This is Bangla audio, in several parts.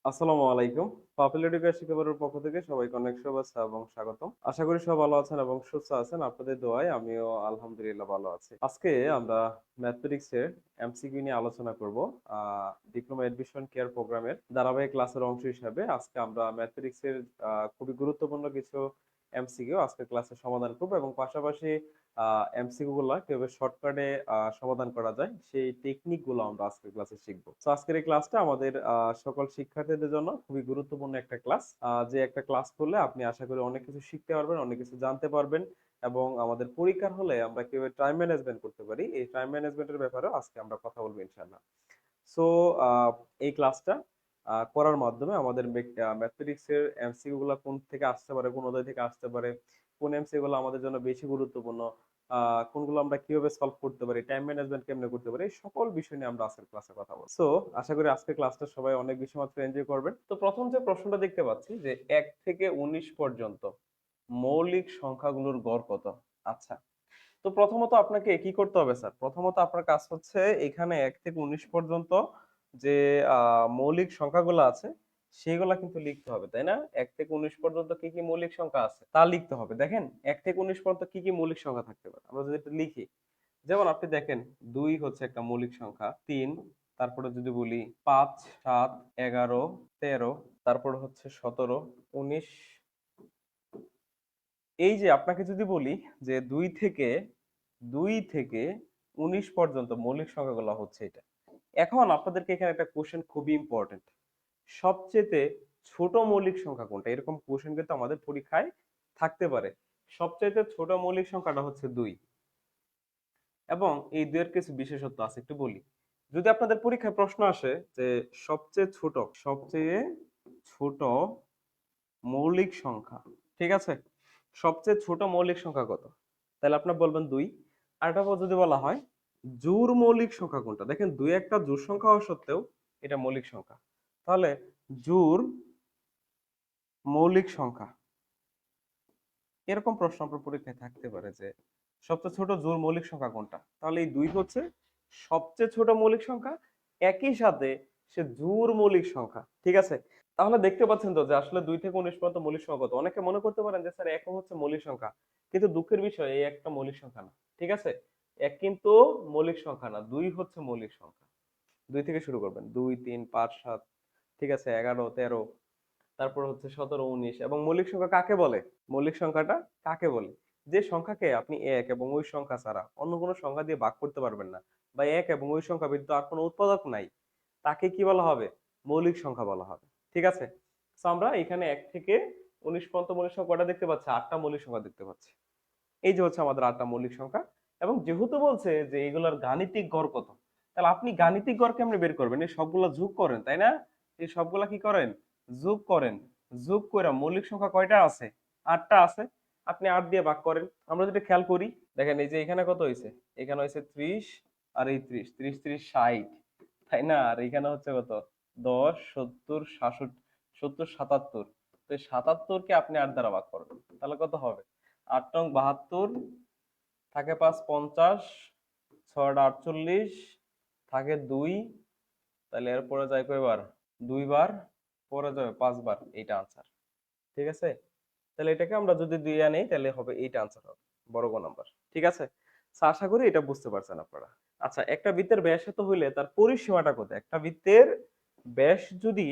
আসসালামু আলাইকুম। পাপুলার এডুকেশন শিক্ষা বোর্ডের পক্ষ থেকে সবাইকে অনেক শুভেচ্ছা এবং স্বাগতম। আশা করি সবাই ভালো আছেন এবং সুস্থ আছেন। আপনাদের দোয়ায় আমিও আলহামদুলিল্লাহ ভালো আছি। আজকে আমরা ম্যাথমেটিক্স এর এমসিকিউ নিয়ে আলোচনা করব। ডিপ্লোমা এডমিশন কেয়ার প্রোগ্রামের ধারাবাহিক ক্লাসের অংশ হিসাবে আজকে আমরা ম্যাথমেটিক্স এর খুবই গুরুত্বপূর্ণ কিছু এমসিকিউ আজকে ক্লাসে সমাধান করব এবং পাশাপাশি এমসিকিউ গুলা কিভাবে শর্টকাটে সমাধান করা যায় সেই টেকনিক গুলো আমরা আজকের ক্লাসে শিখবো। তো আজকের এই ক্লাসটা আমাদের সকল শিক্ষার্থীদের জন্য খুবই গুরুত্বপূর্ণ একটা ক্লাস। যে একটা ক্লাস করলে আপনি আশা করি অনেক কিছু শিখতে পারবেন, অনেক কিছু জানতে পারবেন এবং আমাদের পরীক্ষার হলে আমরা কিভাবে টাইম ম্যানেজমেন্ট করতে পারি এই টাইম ম্যানেজমেন্টের ব্যাপারেও আজকে আমরা কথা বলবো ইনশাআল্লাহ। সো এই ক্লাসটা করার মাধ্যমে আমাদের ম্যাথমেটিক্স এর এমসিকিউ গুলো কোন থেকে আসতে পারে, কোন অধ্যায় থেকে আসতে পারে, কোন এমসিকিউ গুলো আমাদের জন্য বেশি গুরুত্বপূর্ণ, কোনগুলো আমরা কিভাবে সলভ করতে পারি, টাইম ম্যানেজমেন্ট কেমনে করতে পারি, এই সকল বিষয় নিয়ে আমরা আজকের ক্লাসে কথা বলবো। সো আশা করি আজকের ক্লাসটা সবাই অনেক বেশি মাত্রায় এনজয় করবেন। তো প্রথম যে প্রশ্নটা দেখতে পাচ্ছি যে 1 থেকে 19 পর্যন্ত মৌলিক সংখ্যাগুলোর গড় কত? আচ্ছা, তো প্রথমত আপনাকে কি করতে হবে স্যার? প্রথমত আপনার কাজ হচ্ছে এখানে ১ থেকে ১৯ পর্যন্ত যে মৌলিক সংখ্যাগুলো আছে সেগুলা কিন্তু লিখতে হবে, তাই না? ১ থেকে ১৯ পর্যন্ত কি কি মৌলিক সংখ্যা আছে তা লিখতে হবে। দেখেন ১ থেকে ১৯ পর্যন্ত কি কি মৌলিক সংখ্যা থাকতে পারে আমরা যদি একটু লিখি। যেমন আপনি দেখেন ২ হচ্ছে একটা মৌলিক সংখ্যা, ৩, তারপরে যদি বলি ৫, ৭, ১১, ১৩, তারপরে হচ্ছে ১৭, ১৯। এই যে আপনাকে যদি বলি যে ২ থেকে ১৯ পর্যন্ত মৌলিক সংখ্যাগুলো হচ্ছে এটা। এখন আপনাদেরকে এখানে একটা কোশ্চেন খুবই ইম্পর্টেন্ট। সবচেয়ে ছোট মৌলিক সংখ্যা কোনটা? এরকম কোশ্চেন কিন্তু আমাদের পরীক্ষায় থাকতে পারে। সবচাইতে ছোট মৌলিক সংখ্যাটা হচ্ছে ২ এবং এই ২ এর কিছু বিশেষত্ব আছে একটু বলি। যদি আপনাদের পরীক্ষায় প্রশ্ন আসে যে সবচেয়ে ছোট মৌলিক সংখ্যা, ঠিক আছে? সবচেয়ে ছোট মৌলিক সংখ্যা কত? তাহলে আপনি বলবেন ২। আরেকটা যদি বলা হয় জোড় মৌলিক সংখ্যা কোনটা? দেখেন ২ একটা জোড় সংখ্যা হওয়া সত্ত্বেও এটা মৌলিক সংখ্যা। তাহলে জোড় মৌলিক সংখ্যা, এরকম প্রশ্ন আপনার পরীক্ষায় থাকতে পারে যে সবচেয়ে ছোট জোড় মৌলিক সংখ্যা কোনটা? তাহলে এই ২ হচ্ছে সবচেয়ে ছোট মৌলিক সংখ্যা, একই সাথে সে জোড় মৌলিক সংখ্যা। ঠিক আছে? তাহলে দেখতে পাচ্ছেন তো যে আসলে ২ থেকে ১৯ পর্যন্ত মৌলিক সংখ্যা কত? অনেকে মনে করতে পারেন যে স্যার ১ হচ্ছে মৌলিক সংখ্যা। কিন্তু দুঃখের বিষয় এই একটা মৌলিক সংখ্যা না। ঠিক আছে? ১ কিন্তু মৌলিক সংখ্যা না, ২ হচ্ছে মৌলিক সংখ্যা। ২ থেকে শুরু করবেন। ২, ৩, ৫, ৭, ঠিক আছে? ১১, ১৩, তারপর হচ্ছে ১৭, ১৯ এবং মৌলিক সংখ্যা কাকে বলে? মৌলিক সংখ্যাটা কাকে বলে? যে সংখ্যাকে আপনি ১ এবং ওই সংখ্যা ছাড়া অন্য কোনো সংখ্যা দিয়ে ভাগ করতে পারবেন না বা ১ এবং ওই সংখ্যা ব্যতীত আর কোনো উৎপাদক নাই, তাকে কি বলা হবে? মৌলিক সংখ্যা বলা হবে। ঠিক আছে? সো আমরা এখানে ১ থেকে ১৯ পর্যন্ত মৌলিক সংখ্যা কয়টা দেখতে পাচ্ছি? ৮ টা মৌলিক সংখ্যা দেখতে পাচ্ছি। এই যে হচ্ছে আমাদের ৮ টা মৌলিক সংখ্যা এবং যেহেতু বলছে যে এগুলোর গাণিতিক গড় কত, তাহলে আপনি গাণিতিক গড় কেমনে বের করবেন? এই সবগুলা যোগ করেন, তাই না? এই সবগুলা কি করেন? যোগ করেন। যোগ কইরা মৌলিক সংখ্যা কয়টা আছে? ৮ টা আছে। আপনি ৮ দিয়ে ভাগ করেন। আমরা যদি খেয়াল করি, দেখেন এই যে এখানে কত হইছে? এখানে হইছে ৩০ আর এই ৩০, ৩০, ৩০, ৬০, তাই না? আর এখানে হচ্ছে কত? ১০, ৭০, ৬৭, ৭০, ৭৭। তো এই ৭৭ কে আপনি ৮ দ্বারা ভাগ করবেন। তাহলে কত হবে? ৮ নং ৭২, থাকে ৫ ৫০, ৬ ৪৮, থাকে ২, তাহলে এরপরে যায় কয়বার? ২ বার, পরে যাবে ৫ বার। এইটা আনসার। ঠিক আছে? তাহলে এটাকে আমরা যদি ২ আনি তাহলে হবে এইটা আনসার হবে। বড় গ নাম্বার। ঠিক আছে? সো আশা করি এটা বুঝতে পারছেন আপনারা। আচ্ছা, একটা বৃত্তের ব্যাস এত হইলে তার পরিসীমাটা কত? একটা বৃত্তের ব্যাস যদি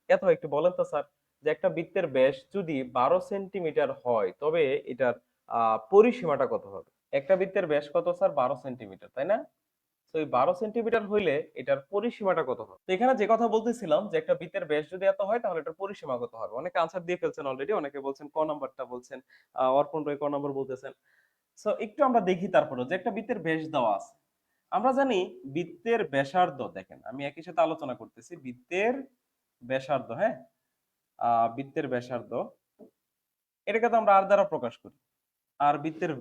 এত হয়, একটু বলেন তো স্যার যে একটা বৃত্তের ব্যাস যদি ১২ সেন্টিমিটার হয় তবে এটার পরিসীমাটা কত হবে? একটা বৃত্তের ব্যাস কত স্যার? ১২ সেন্টিমিটার, তাই না? তো এই ১২ সেন্টিমিটার হইলে এটার পরিসীমাটা কত হবে? তো এখানে যে কথা বলতেছিলাম যে একটা বৃত্তের ব্যাস যদি এত হয় তাহলে এটার পরিসীমা কত হবে? অনেকে আনসার দিয়ে ফেলছেন অলরেডি, অনেকে বলছেন ক নাম্বারটা বলছেন, অর্পণ ভাই ক নাম্বার বলতেছেন। সো একটু আমরা দেখি তারপরে যে একটা বৃত্তের ব্যাস দেওয়া আছে। আমরা জানি বৃত্তের ব্যাসার্ধ, দেখেন আমি একই সাথে আলোচনা করতেছি বৃত্তের ব্যাসার্ধ, হ্যাঁ? বৃত্তের ব্যাসার্ধ এটাকে তো আমরা আর দ্বারা প্রকাশ করি। আর বৃত্তের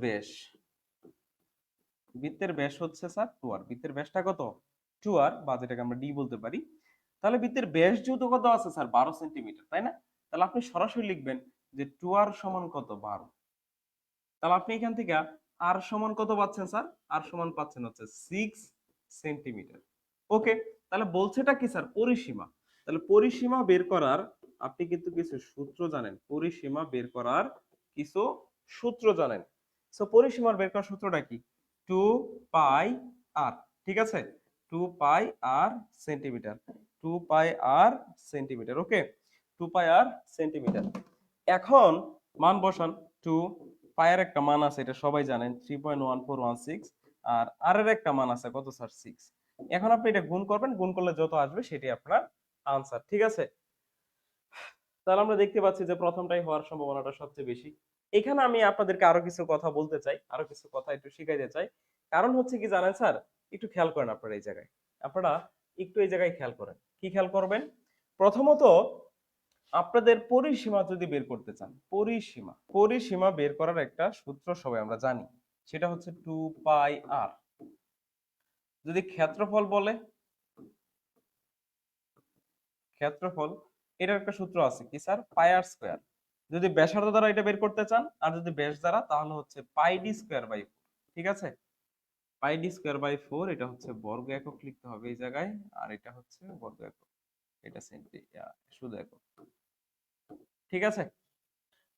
ব্যাস হচ্ছে স্যার 2r। বৃত্তের ব্যাসটা কত? 2r, বা যেটাকে আমরা d বলতে পারি। তাহলে বৃত্তের ব্যাস যেহেতু কত আছে স্যার? ১২ সেন্টিমিটার, তাই না? তাহলে আপনি সরাসরি লিখবেন যে 2r সমান কত? ১২। তাহলে আপনি এখান থেকে আর সমান কত পাচ্ছেন স্যার? আর সমান পাচ্ছেন হচ্ছে 6 সেন্টিমিটার। ওকে, তাহলে বলছেটা কি স্যার? পরিসীমা। তাহলে পরিসীমা বের করার আপনি কিন্তু কিছু সূত্র জানেন, পরিসীমা বের করার কিছু সূত্র জানেন। সো পরিসীমার বের করার সূত্রটা কি? 2 পাই আর, ঠিক আছে, 2 পাই আর সেন্টিমিটার, 2 পাই আর সেন্টিমিটার, ওকে, 2 পাই আর সেন্টিমিটার। এখন মান বসান। 2 পাই এর একটা মান আছে, এটা সবাই জানেন, 3.1416, আর এর একটা মান আছে কত স্যার? 6। এখন আপনি এটা গুণ করবেন, গুণ করলে যত আসবে সেটাই আপনার আনসার, ঠিক আছে। তাহলে আমরা দেখতে পাচ্ছি যে প্রথমটাই হওয়ার সম্ভাবনাটা সবচেয়ে বেশি। এখানে আমি আপনাদেরকে আরো কিছু কথা বলতে চাই, আরো কিছু কথা একটু শিখাইতে চাই। কারণ হচ্ছে কি জানেন স্যার, একটু খেয়াল করেন আপনারা এই জায়গায়, আপনারা একটু এই জায়গায় খেয়াল করেন। কি খেয়াল করবেন? প্রথমত আপনাদের পরিসীমা যদি বের করতে চান, পরিসীমা পরিসীমা বের করার একটা সূত্র সবাই আমরা জানি, সেটা হচ্ছে 2 পাই আর। যদি ক্ষেত্রফল বলে, ক্ষেত্রফল, এটার একটা সূত্র আছে কি স্যার? পাই আর স্কয়ার। যদি ব্যাসার্ধ দ্বারা এটা বের করতে চান, আর যদি ব্যাস দ্বারা, তাহলে হচ্ছে পাই ডি স্কয়ার বাই 4, ঠিক আছে, পাই ডি স্কয়ার বাই 4, এটা হচ্ছে বর্গ একক লিখতে হবে এই জায়গায়, আর এটা হচ্ছে বর্গ একক, এটা শুধু একক, ঠিক আছে।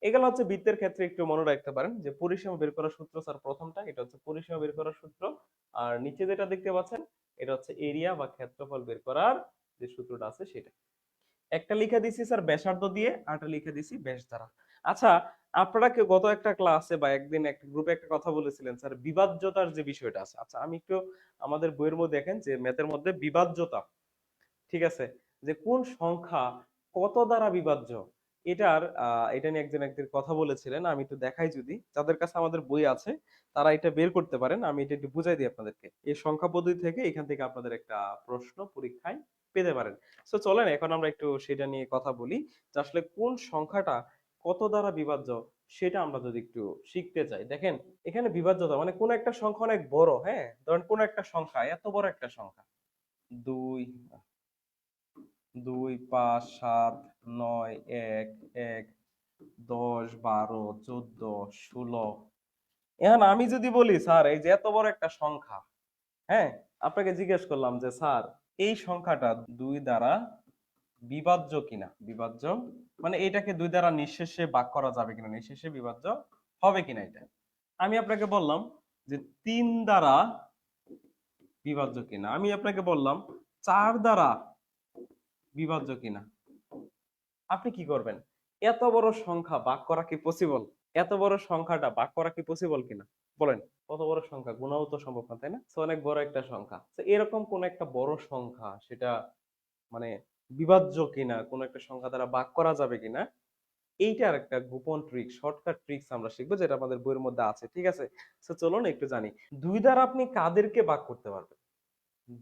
এগুলো হচ্ছে বৃত্তের ক্ষেত্রে একটু মনে রাখতে পারেন যে পরিসীমা বের করার সূত্র স্যার প্রথমটা, এটা হচ্ছে পরিসীমা বের করার সূত্র। আর নিচে যেটা দেখতে পাচ্ছেন এটা হচ্ছে এরিয়া বা ক্ষেত্রফল বের করার যে সূত্রটা আছে সেটা। একটা লিখে দিছি স্যার ব্যাসার্ধ দিয়ে, আরটা লিখে দিছি ব্যাস দ্বারা। আচ্ছা, আপনারা কেউ গত একটা ক্লাসে বা একদিন একটা গ্রুপে একটা কথা বলেছিলেন স্যার বিভাজ্যতার যে বিষয়টা আছে। আচ্ছা, আমি একটু আমাদের বইয়ের মধ্যে দেখেন যে ম্যাথের মধ্যে বিভাজ্যতা, ঠিক আছে, যে কোন সংখ্যা কত দ্বারা বিভাজ্য, এটা নিয়ে একদিন কথা বলেছিলেন। আমি একটু দেখাই, যদি যাদের কাছে আমাদের বই আছে তারা এটা বের করতে পারেন, আমি এটা একটু বুঝাই দিই আপনাদেরকে। এই সংখ্যা পদ্ধতি থেকে এখান থেকে আপনাদের একটা প্রশ্ন পরীক্ষায় পেতে পারেন। সো চলেন এখন আমরা একটু সেটা নিয়ে কথা বলি, যে আসলে কোন সংখ্যাটা কত দ্বারা বিভাজ্য সেটা আমরা যদি একটু শিখতে চাই। দেখেন, এখানে বিভাজ্যতা মানে কোন একটা সংখ্যা অনেক বড়, হ্যাঁ, ধরেন কোন একটা সংখ্যা এত বড় একটা সংখ্যা, 2, 2, 5, 7, 9, 1, 1, 10, 12, 14, 16। এখন আমি যদি বলি স্যার এই যে এত বড় একটা সংখ্যা, হ্যাঁ, আপনাকে জিজ্ঞেস করলাম যে স্যার এই সংখ্যাটা 2 দ্বারা বিভাজ্য কিনা, বিভাজ্য মানে এটাকে 2 দ্বারা নিঃশেষে ভাগ করা যাবে কিনা, নিঃশেষে বিভাজ্য হবে কিনা, এটা আমি আপনাকে বললাম যে 3 দ্বারা বিভাজ্য কিনা, আমি আপনাকে বললাম 4 দ্বারা বিভাজ্য কিনা। আপনি কি করবেন? এত বড় সংখ্যা ভাগ করা কি পসিবল? এত বড় সংখ্যাটা ভাগ করা কি পসিবল কিনা বলেন? কত বড় সংখ্যা গুণাও তো সম্ভব না, তাই না? সো অনেক বড় একটা সংখ্যা, তো এরকম কোন একটা বড় সংখ্যা সেটা মানে বিভাজ্য কিনা, কোন একটা সংখ্যা দ্বারা ভাগ করা যাবে কিনা, এইটার একটা গোপন ট্রিক, শর্টকাট ট্রিক্স আমরা শিখবো, যেটা আমাদের বইয়ের মধ্যে আছে, ঠিক আছে। সো চলুন একটু জানি, 2 দ্বারা আপনি কাদেরকে ভাগ করতে পারবেন?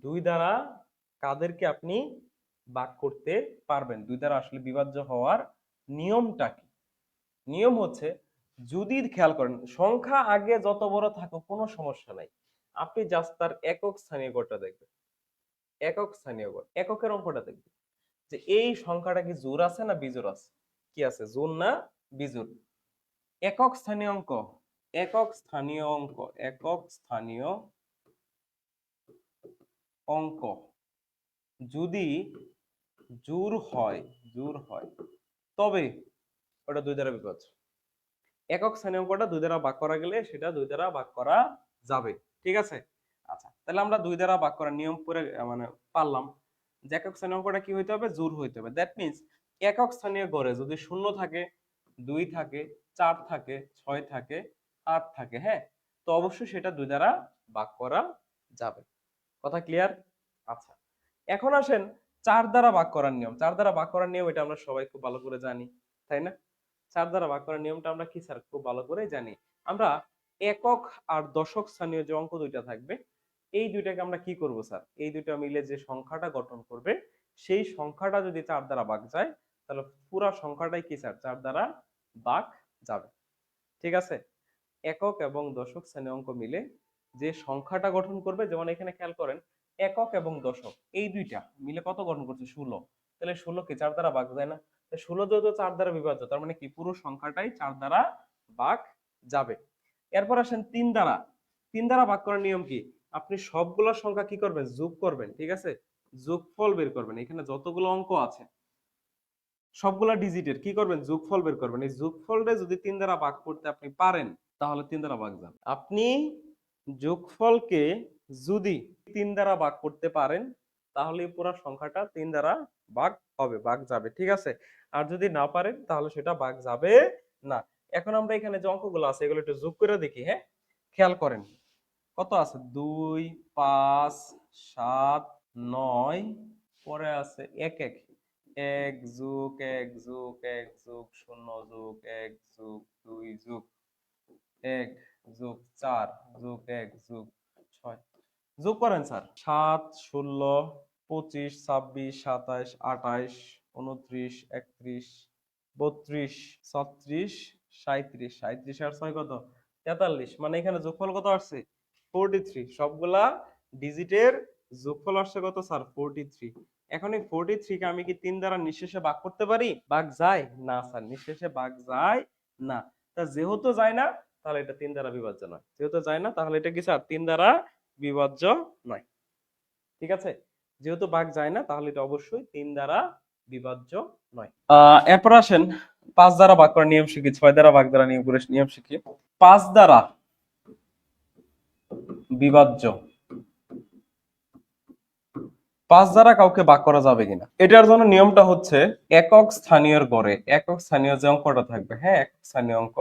2 দ্বারা কাদেরকে আপনি ভাগ করতে পারবেন? 2 দ্বারা আসলে বিভাজ্য হওয়ার নিয়মটা কি? নিয়ম হচ্ছে, যদি খেয়াল করেন সংখ্যা আগে যত বড় থাকুক কোনো সমস্যা নাই, আপনি জাস্ট তার একক স্থানীয় গড়টা দেখবেন, একক স্থানীয় গড়, এককের অঙ্কটা দেখবেন যে এই সংখ্যাটা কি জোড় আছে না বিজোড় আছে, কি আছে, জোড় না বিজোড়। একক স্থানীয় অঙ্ক, একক স্থানীয় অঙ্ক, একক স্থানীয় অঙ্ক যদি জোড় হয়, জোড় হয়, তবে ওটা 2 দ্বারা বিভাজ্য। একক স্থানীয় অঙ্কটা 2 দ্বারা ভাগ করা গেলে সেটা 2 দ্বারা ভাগ করা যাবে, ঠিক আছে। আচ্ছা, তাহলে আমরা 2 দ্বারা ভাগ করার নিয়ম করে মানে পারলাম যে একক স্থানীয় অঙ্কটা কি হইতে হবে, জোড় হইতে হবে। দ্যাট মিন্স একক স্থানীয় গড়ে যদি 0 থাকে, 2 থাকে, 4 থাকে, 6 থাকে, 8 থাকে, হ্যাঁ, তো অবশ্যই সেটা 2 দ্বারা ভাগ করা যাবে। কথা ক্লিয়ার? আচ্ছা, এখন আসেন 4 দ্বারা ভাগ করার নিয়ম। 4 দ্বারা ভাগ করার নিয়ম এটা আমরা সবাই খুব ভালো করে জানি, তাই না? 4 দ্বারা ভাগ করার নিয়মটা আমরা কি স্যার খুব ভালো করেই জানি। আমরা একক আর দশক স্থানীয় যে অঙ্ক দুইটা থাকবে, এই দুইটাকে আমরা কি করব স্যার? এই দুইটা মিলে যে সংখ্যাটা গঠন করবে, সেই সংখ্যাটা যদি 4 দ্বারা ভাগ যায়, তাহলে পুরা সংখ্যাটাই কি স্যার 4 দ্বারা ভাগ যাবে, ঠিক আছে। একক এবং দশক শ্রেণী অঙ্ক মিলে যে সংখ্যাটা গঠন করবে, যেমন এখানে খেয়াল করেন একক এবং দশক এই দুইটা মিলে কত গঠন করছে, 16। তাহলে 16 কে 4 দ্বারা ভাগ যায় না? 16 যেহেতু 4 দ্বারা বিভাজ্য, তার মানে কি পুরো সংখ্যাটাই 4 দ্বারা ভাগ যাবে। এরপর আসেন 3 দ্বারা। 3 দ্বারা ভাগ করার নিয়ম কি? আপনি সবগুলো সংখ্যা কি করবেন, যোগ করবেন, ঠিক আছে। যোগফল বের করবেন। এখানে যতগুলো অঙ্ক আছে সবগুলা ডিজিটের কি করবেন, যোগফল বের করবেন। এই যোগফলটা যদি 3 দ্বারা ভাগ করতে আপনি পারেন তাহলে 3 দ্বারা ভাগ যাবে। আপনি যোগফলকে যদি 3 দ্বারা ভাগ করতে পারেন তাহলে এই পুরো সংখ্যাটা 3 দ্বারা ভাগ হবে, ভাগ যাবে, ঠিক আছে। আর যদি না পারেন তাহলে সেটা ভাগ যাবে না। এখন আমরা এখানে যে অঙ্কগুলো আছে এগুলো একটু যোগ করে দেখি, হ্যাঁ। খেয়াল করেন কত আছে, 2 5 7 9, পরে আছে 1 1, 1 যোগ 1 যোগ 1 যোগ 0 যোগ 1 যোগ 2 যোগ 1 যোগ 4 যোগ 1 যোগ 6, যোগ করেন স্যার। 7 16 25 26 27 28 29 31 32 36 37, 37 আর 6 কত, 43। মানে এখানে যোগফল কত আসছে, 43। সবগুলা ডিজিটের যোগফল আসছে কত স্যার, 43। এখন এই 43 কে আমি কি 3 দ্বারা নিঃশেষে ভাগ করতে পারি, ভাগ যায় না স্যার, নিঃশেষে ভাগ যায় না। তা যেহেতু যায় না তাহলে এটা 3 দ্বারা বিভাজ্য নয়, যেহেতু যায় না তাহলে এটা কি স্যার 3 দ্বারা বিভাজ্য নয়, ঠিক আছে। যেহেতু ভাগ যায় না তাহলে এটা অবশ্যই 3 দ্বারা বিভাজ্য নয়। এরপর আসেন 5 দ্বারা ভাগ করার নিয়ম শিখি, 6 দ্বারা ভাগ দ্বারা নিয়ম শিখি। 5 দ্বারা বিভাজ্য, 5 দ্বারা কাউকে ভাগ করা যাবে কিনা এটার জন্য নিয়মটা হচ্ছে একক স্থানীয়র গড়ে, একক স্থানীয় যে অঙ্কটা থাকবে, হ্যাঁ, একক স্থানীয় অঙ্ক,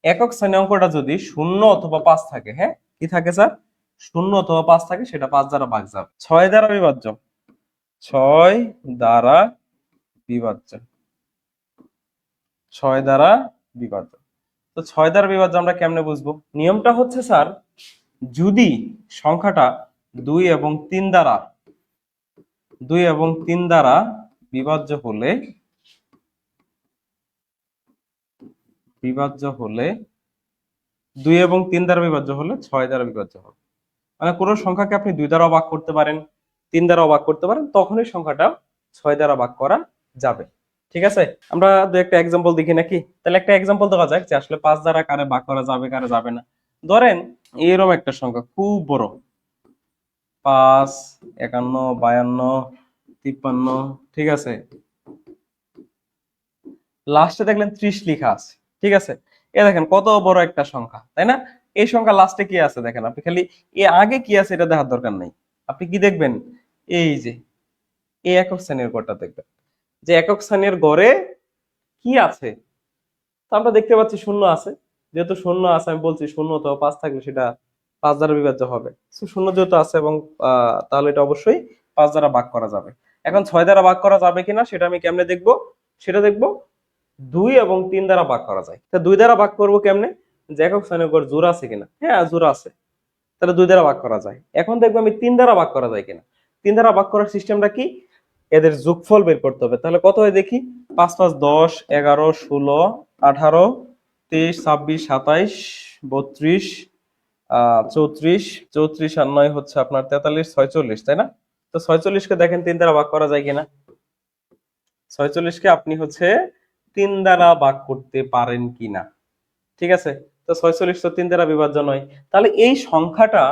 একক স্থানীয় অঙ্কটা যদি 0 অথবা 5 থাকে, হ্যাঁ, কি থাকে স্যার, 0 অথবা 5 থাকে, সেটা 5 দ্বারা ভাগ যাবে। 6 দ্বারা বিভাজ্য, 6 দ্বারা বিভাজ্য, 6 দ্বারা বিভাজ্য। তো 6 দ্বারা বিভাজ্য আমরা কেমনে বুঝবো, নিয়মটা হচ্ছে স্যার যদি সংখ্যাটা 2 এবং 3 দ্বারা, 2 এবং 3 দ্বারা বিভাজ্য হলে, বিভাজ্য হলে 2 এবং 3 দ্বারা বিভাজ্য হলে 6 দ্বারা বিভাজ্য হবে। মানে কোনো সংখ্যাকে আপনি 2 দ্বারা ভাগ করতে পারেন, 3 দ্বারা ভাগ করতে পারেন, তখনই সংখ্যাটা 6 দ্বারা ভাগ করা যাবে, ঠিক আছে। আমরা দু একটা एग्जांपल দেখি নাকি, তাহলে একটা एग्जांपल দেওয়া যাক যে আসলে 5 দ্বারা কারে ভাগ করা যাবে কারে যাবে না। ধরেন এরকম একটা সংখ্যা খুব বড়, 5 51 52 53, ঠিক আছে, লাস্টে দেখলেন 30 লেখা আছে, ঠিক আছে। এ দেখেন কত বড় একটা সংখ্যা, তাই না। এই সংখ্যা লাস্টে কি আছে দেখেন, আপনি খালি এ আগে কি আছে এটা দেখার দরকার নাই, আপনি কি দেখবেন, এই যে এই একক শ্রেণীর গড়টা দেখবেন, যে একক শ্রেণীর গড়ে কি আছে। তো আমরা দেখতে পাচ্ছি শূন্য আছে, যেহেতু শূন্য আছে আমি বলছি শূন্য অথবা 5 থাকলে সেটা 5 দ্বারা বিভাজ্য হবে। তো শূন্য যেহেতু আছে এবং তাহলে এটা অবশ্যই 5 দ্বারা ভাগ করা যাবে। এখন 6 দ্বারা ভাগ করা যাবে কিনা সেটা আমি কেমনে দেখবো, সেটা দেখবো 2 এবং 3 দ্বারা ভাগ করা যায়। তা 2 দ্বারা ভাগ করবো কেমনে, যে একক স্থানীয় গড় জোড়া আছে কিনা, হ্যাঁ জোড়া আছে, তাহলে 2 দ্বারা ভাগ করা যায়। এখন দেখবো আমি 3 দ্বারা ভাগ করা যায় কিনা। 3 দ্বারা ভাগ করার সিস্টেমটা কি, এদের যোগফল বের করতে হবে। তাহলে কত হয় দেখি, 5 5 10 11 16 18 23 26 27 32 34, 34 আর 9 হচ্ছে আপনার 43 46, তাই না। তো 46 কে দেখেন 3 দ্বারা ভাগ করা যায় কিনা, 46 কে আপনি হচ্ছে 3 দ্বারা ভাগ করতে পারেন কিনা, ঠিক আছে। তো 46 তো 3 দ্বারা বিভাজ্য নয়, তাহলে এই সংখ্যাটা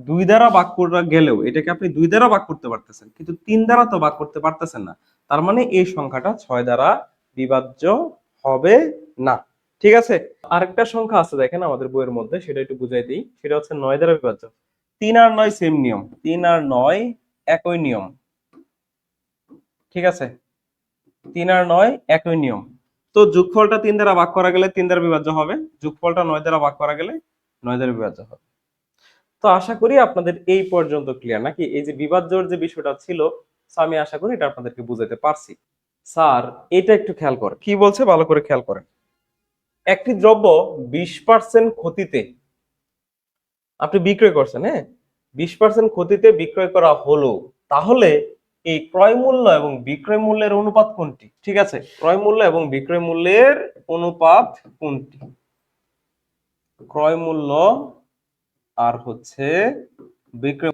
2 দ্বারা ভাগ করা গেলেও এটাকে আপনি 2 দ্বারা ভাগ করতে পারতেছেন, কিন্তু 3 দ্বারা তো ভাগ করতে পারতেছেন না। তার মানে এই সংখ্যাটা 6 দ্বারা বিভাজ্য হবে না, ঠিক আছে। আরেকটা সংখ্যা আছে দেখেন আমাদের বইয়ের মধ্যে, সেটা একটু বুঝাই দিই। সেটা হচ্ছে 9 দ্বারা বিভাজ্য। 3 আর 9 সেম নিয়ম, 3 আর 9 একই নিয়ম, ঠিক আছে। 3 আর 9 একই নিয়ম। তো যোগফলটা 3 দ্বারা ভাগ করা গেলে 3 দ্বারা বিভাজ্য হবে, যোগফলটা 9 দ্বারা ভাগ করা গেলে 9 দ্বারা বিভাজ্য হবে। তো আশা করি আপনাদের এই পর্যন্ত ক্লিয়ার নাকি, এই যে বিভাজ্যর যে বিষয়টা ছিল, আমি আশা করি এটা আপনাদেরকে বুঝাতে পারছি। স্যার এটা একটু খেয়াল করেন, কি বলছে ভালো করে খেয়াল করেন। একটি দ্রব্য 20% ক্ষতিতে আপনি বিক্রয় করছেন, হ্যাঁ, 20% ক্ষতিতে বিক্রয় করা হলো, তাহলে এই ক্রয় মূল্য এবং বিক্রয় মূল্যের অনুপাত কোনটি, ঠিক আছে। ক্রয় মূল্য এবং বিক্রয় মূল্যের অনুপাত কোনটি, ক্রয় মূল্য আর হচ্ছে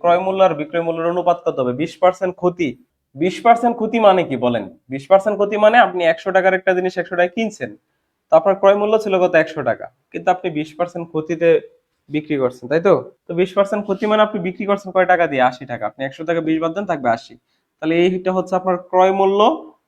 ক্রয় মূল্য আর বিক্রয় মূল্যের অনুপাত কত হবে, 20% ক্ষতি। 20% ক্ষতি মানে কি বলেন, 20% ক্ষতি মানে আপনি 100 টাকার একটা জিনিস 100 টাকায় কিনছেন, তো আপনার ক্রয় মূল্য ছিল কত, 100 টাকা, কিন্তু আপনি 20% ক্ষতিতে বিক্রি করছেন, তাই তো? তো 20% ক্ষতি মানে আপনি বিক্রি করছেন কয় টাকা দিয়ে? 80 টাকা। আপনি 100 টাকা 20 বাদ দেন, থাকবে 80। তাহলে এইটা হচ্ছে আপনার ক্রয় মূল্য,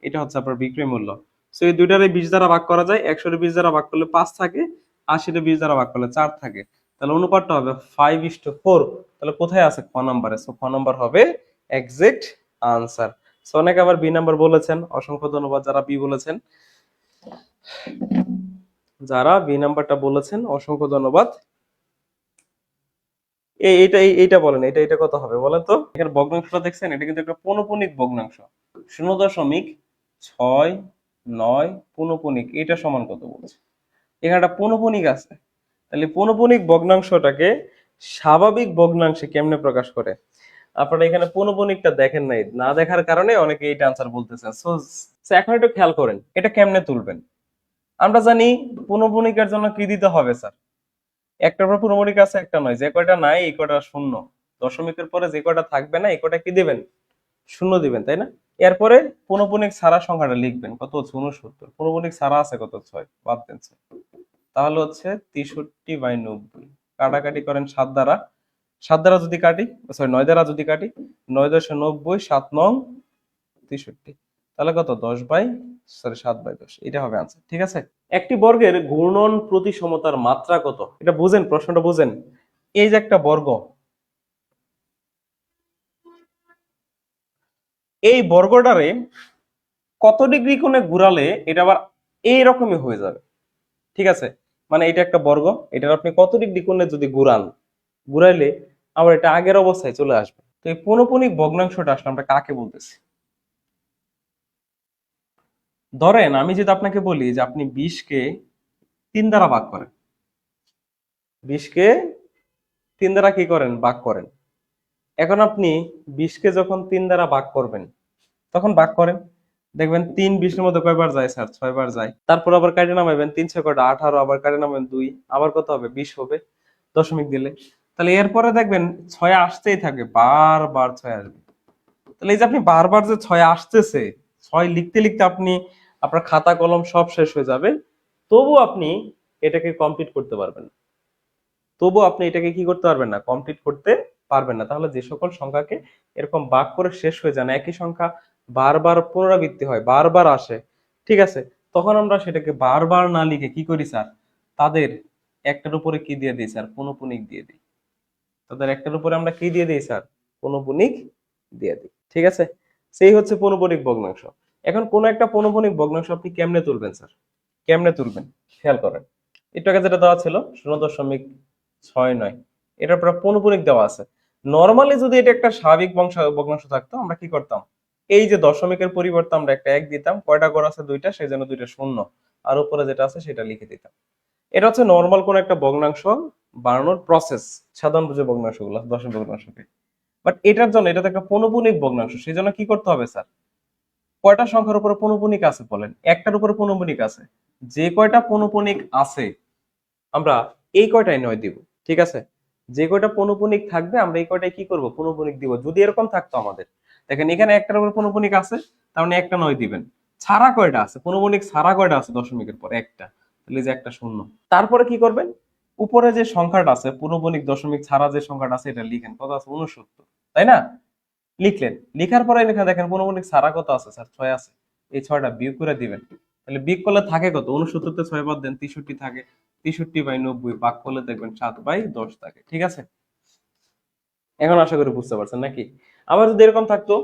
এটা হচ্ছে আপনার বিক্রয় মূল্য। সো এই দুইটারে 20 দ্বারা ভাগ করা যায়। 100 রে 20 দ্বারা ভাগ করলে 5 থাকে, 80 রে 20 দ্বারা ভাগ করলে 4 থাকে। তাহলে অনুপাতটা হবে 5:4। তাহলে কোথায় আছে? খ নম্বরে। সো খ নম্বর হবে এক্সাক্ট আনসার। সো অনেকে আবার বি নাম্বার বলেছেন, অসংখ্য ধন্যবাদ যারা বি বলেছেন। যারা বি নাম্বারটা বলেছেন অসংখ্য ধন্যবাদ। এইটা বলেন, এটা কত হবে বলেন তো? এখানে ভগ্নাংশটা দেখছেন, এটা কিন্তু একটা পৌনঃপুনিক ভগ্নাংশ। 0.6৯ পৌনঃপুনিক, এটা সমান কত বলছে? এখানে একটা পৌনঃপুনিক আছে। তাহলে পৌনঃপুনিক ভগ্নাংশটাকে স্বাভাবিক ভগ্নাংশে কেমনে প্রকাশ করে? আপনারা এখানে পৌনঃপুনিকটা দেখেন নাই, না দেখার কারণে অনেকে এইটা আনসার বলতেছেন। সো এখন একটু খেয়াল করেন, এটা কেমনে তুলবেন। আমরা জানি পৌনঃপুনিকের জন্য কি দিতে হবে স্যার? একটার পর পূর্ণমণিক আছে, একটা নয়। যে কয়টা নাই এই কয়টা শূন্য। দশমিকের পরে যে কয়টা থাকবে না এই কয়টা কি দিবেন? শূন্য দিবেন, তাই না? এরপরে পূর্ণমণিক ছাড়া সংখ্যাটা লিখবেন, কত হচ্ছে? 69। পূর্ণমণিক ছাড়া আছে কত? 6, বাদ দেন 6। তাহলে হচ্ছে 63/90। কাটাকাটি করেন 7 দ্বারা। 7 দ্বারা যদি কাটি, সরি 9 দ্বারা যদি কাটি, 9×90, 7×9 63। তাহলে কত? 7/10। এটা হবে আনসার, ঠিক আছে? একটি বর্গের ঘূর্ণন প্রতিসমতার মাত্রা কত? এটা বুঝেন, প্রশ্নটা বুঝেন। এই যে একটা বর্গ, এই বর্গটারে কত ডিগ্রি কোণে ঘুরালে এটা আবার এইরকমই হয়ে যাবে, ঠিক আছে? মানে এটা একটা বর্গ, এটার আপনি কত ডিগ্রি কোণে যদি ঘুরাইলে আবার এটা আগের অবস্থায় চলে আসবে। তো এই পৌনঃপুনিক ভগ্নাংশটা আসলে আমরা কাকে বলতেছি? ধরেন আমি যদি আপনাকে বলি যে আপনি 20 কে 3 দ্বারা ভাগ করেন, 20 কে 3 দ্বারা কি করেন? ভাগ করেন। এখন আপনি 20 কে যখন 3 দ্বারা ভাগ করবেন, তখন ভাগ করেন, দেখবেন 3 20-এর মধ্যে কয়বার যায় স্যার? 6 বার যায়। তারপর আবার কাটে নামাবেন, 3 6 কয়টা? 18। আবার কাটে নামাবেন 2, আবার কত হবে? 20 হবে দশমিক দিলে। তাহলে এরপরে দেখবেন 6 আসতেই থাকবে, বারবার 6 আসবে। তাহলে এই যে আপনি বারবার যে 6 আসতেছে, 6 লিখতে লিখতে আপনি আপনার খাতা কলম সব শেষ হয়ে যাবে, তবু আপনি এটাকে কমপ্লিট করতে পারবেন না। তবু আপনি এটাকে কি করতে পারবেন না? কমপ্লিট করতে পারবেন না। তাহলে যে সকল সংখ্যাকে এরকম ভাগ করে শেষ হয়ে যায় না, একই সংখ্যা বারবার পুনরাবৃত্তি হয়, বারবার আসে, ঠিক আছে, তখন আমরা সেটাকে বারবার না লিখে কি করি স্যার? তাদের একটার উপরে কি দিয়ে দিই স্যার? পৌনঃপুনিক দিয়ে দিই। তাদের একটার উপরে আমরা কি দিয়ে দিই স্যার? পৌনঃপুনিক দিয়ে দিই, ঠিক আছে? সেই হচ্ছে পৌনঃপুনিক ভগ্নাংশ। এখন কোন একটা পৌনঃপুনিক ভগ্নাংশ আপনি কেমনে তুলবেন স্যার? কেমনে তুলবেন খেয়াল করেন। একটু আগে যেটা দেওয়া ছিল 0.69, এটার পর পৌনঃপুনিক দেওয়া আছে। নরমালি যদি এটা একটা স্বাভাবিক ভগ্নাংশ থাকতো, আমরা কি করতাম? এই যে দশমিকের পরিবর্তে আমরা একটা 1 দিতাম, কয়টা ঘর আছে? 2টা, সেই জন্য 2টা শূন্য, আর উপরে যেটা আছে সেটা লিখে দিতাম। এটা হচ্ছে নরমাল কোন একটা ভগ্নাংশ বানানোর প্রসেস, সাধারণ যে ভগ্নাংশগুলো, দশমিক ভগ্নাংশকে। বাট এটার জন্য, এটা তো একটা পৌনঃপুনিক ভগ্নাংশ, সেই জন্য কি করতে হবে স্যার? কয়টা সংখ্যার উপরে পৌনঃপুনিক আছে বলেন? একটার উপরে পৌনঃপুনিক আছে। যে কয়টা পৌনঃপুনিক আছে আমরা এই কয়টাই নয় দিব, ঠিক আছে? যে কয়টা পৌনঃপুনিক থাকবে আমরা এই কয়টাই কি করব? পৌনঃপুনিক দিব। যদি এরকম থাকতো আমাদের, দেখেন এখানে একটার উপর পৌনঃপুনিক আছে, তার মানে একটা নয় দিবেন। ছাড়া কয়টা আছে? পৌনঃপুনিক ছাড়া কয়টা আছে দশমিকের পর? একটা। তাহলে যে একটা শূন্য। তারপরে কি করবেন? উপরে যে সংখ্যাটা আছে পৌনঃপুনিক দশমিক ছাড়া যে সংখ্যাটা আছে এটা লিখেন, কত আছে? 69, তাই না? লিখলেন, লিখার পরে লেখা দেখেন পৌনঃপুনিক ছাড়া কত আছে স্যার? 6 আছে। এই 6টা বিয়োগ করে দিবেন। তাহলে বিয়োগ করলে থাকে কত? 69 তে 6 বাদ দেন, 63 থাকে। 63/90 ভাগ করলে দেখবেন 7/10 থাকে, ঠিক আছে? এখন আশা করি বুঝতে পারছেন নাকি? আবার যদি এরকম থাকতো